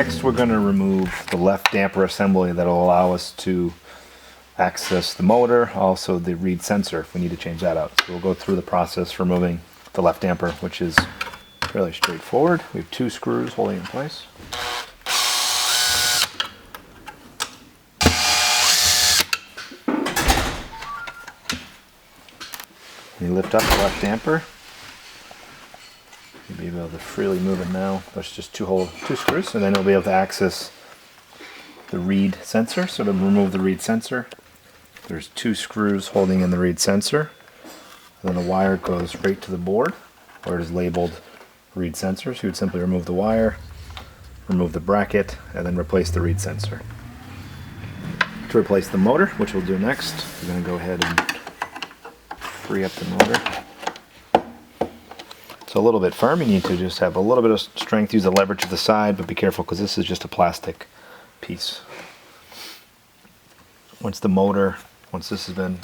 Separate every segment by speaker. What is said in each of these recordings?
Speaker 1: Next we're going to remove the left damper assembly that will allow us to access the motor, also the reed sensor if we need to change that out. So we'll go through the process for removing the left damper, which is fairly straightforward. We have 2 screws holding it in place. You lift up the left damper. You'll be able to freely move it now. There's just 2 screws, and then you'll be able to access the reed sensor. So to remove the reed sensor, there's 2 screws holding in the reed sensor. And then the wire goes right to the board where it is labeled reed sensor. So you would simply remove the wire, remove the bracket, and then replace the reed sensor. To replace the motor, which we'll do next, we're going to go ahead and free up the motor. It's a little bit firm. You need to just have a little bit of strength. Use the lever to the side, but be careful because this is just a plastic piece. Once this has been,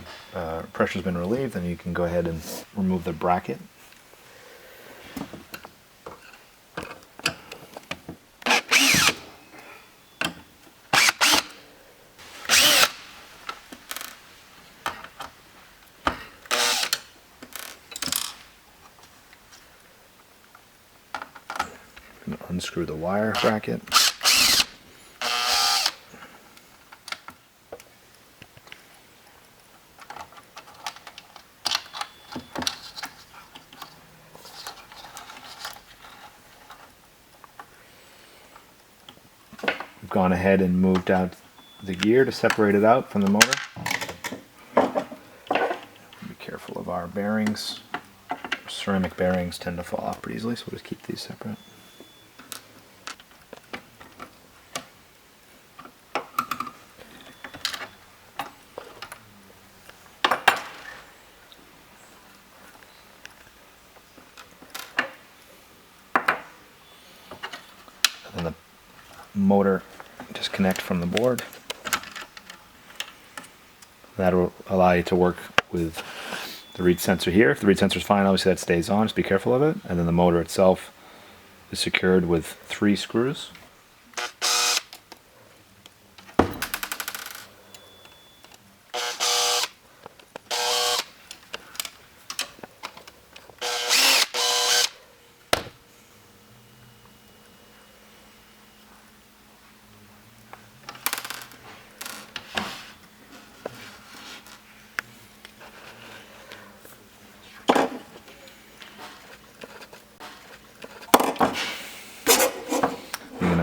Speaker 1: pressure's been relieved, then you can go ahead and remove the bracket. Unscrew the wire bracket. We've gone ahead and moved out the gear to separate it out from the motor. Be careful of our bearings. Ceramic bearings tend to fall off pretty easily, so we'll just keep these separate. And the motor disconnect from the board. That will allow you to work with the reed sensor here. If the reed sensor is fine, obviously that stays on, just be careful of it. And then the motor itself is secured with 3 screws.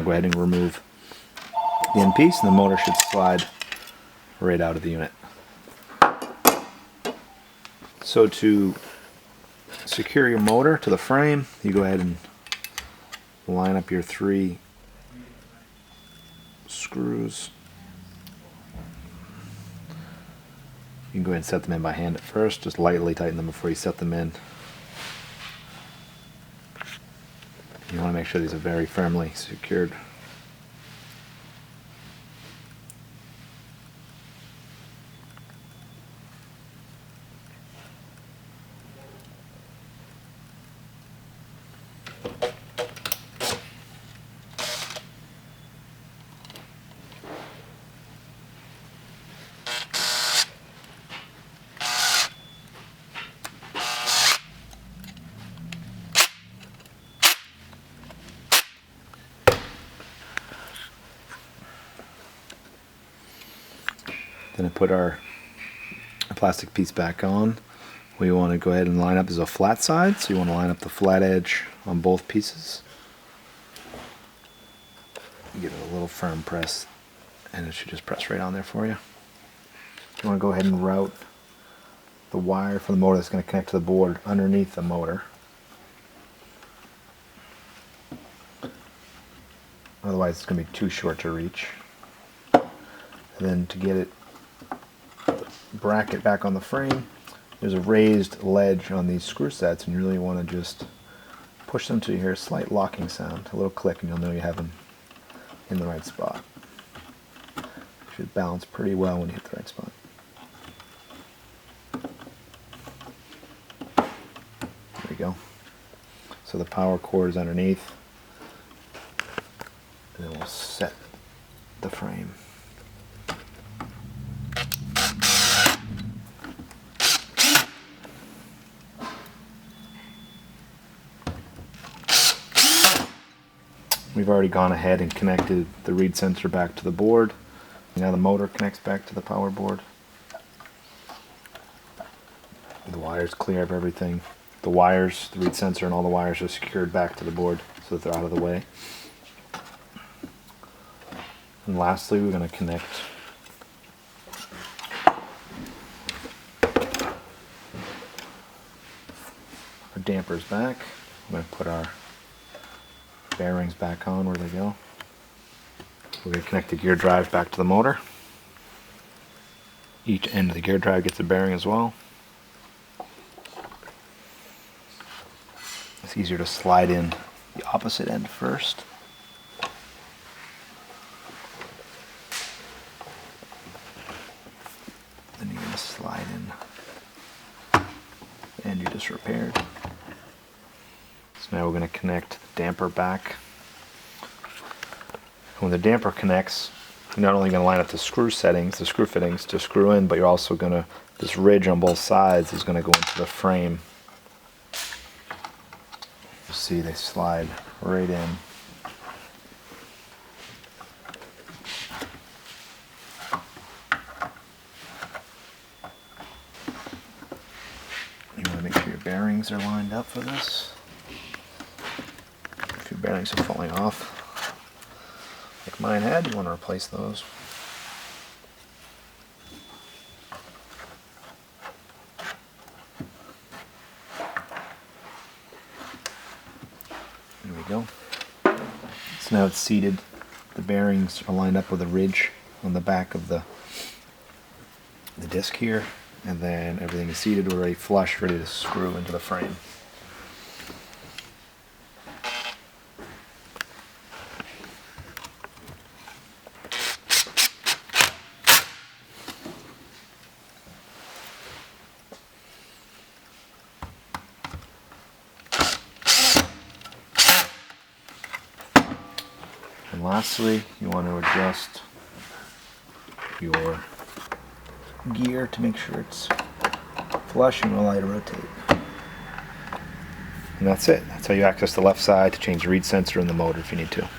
Speaker 1: Go ahead and remove the end piece, and the motor should slide right out of the unit. So to secure your motor to the frame, you go ahead and line up your 3 screws. You can go ahead and set them in by hand at first. Just lightly tighten them before you set them in. You want to make sure these are very firmly secured. Then I put our plastic piece back on. We want to go ahead and line up as a flat side, so you want to line up the flat edge on both pieces. Give it a little firm press, and it should just press right on there for you. You want to go ahead and route the wire for the motor that's going to connect to the board underneath the motor. Otherwise it's going to be too short to reach. And then to get it bracket back on the frame, there's a raised ledge on these screw sets, and you really want to just push them till you hear a slight locking sound, a little click, and you'll know you have them in the right spot. Should balance pretty well when you hit the right spot. There we go. So the power cord is underneath, and then we'll We've already gone ahead and connected the reed sensor back to the board. Now the motor connects back to the power board. The wires clear of everything. The wires, the reed sensor and all the wires are secured back to the board so that they're out of the way. And lastly, we're going to connect our dampers back. I'm going to put our bearings back on where they go. We're going to connect the gear drive back to the motor. Each end of the gear drive gets a bearing as well. It's easier to slide in the opposite end first. Then you're going to slide in the end you just repaired. So now we're going to connect the damper back. When the damper connects, you're not only going to line up the screw settings, the screw fittings to screw in, but you're also going to, this ridge on both sides is going to go into the frame. You see they slide right in. You want to make sure your bearings are lined up for this. If your bearings are falling off, like mine had, you want to replace those. There we go. So now it's seated. The bearings are lined up with a ridge on the back of the disc here, and then everything is seated. We're ready flush, ready to screw into the frame. And lastly, you want to adjust your gear to make sure it's flush and allow you to rotate. And that's it. That's how you access the left side to change the reed sensor and the motor if you need to.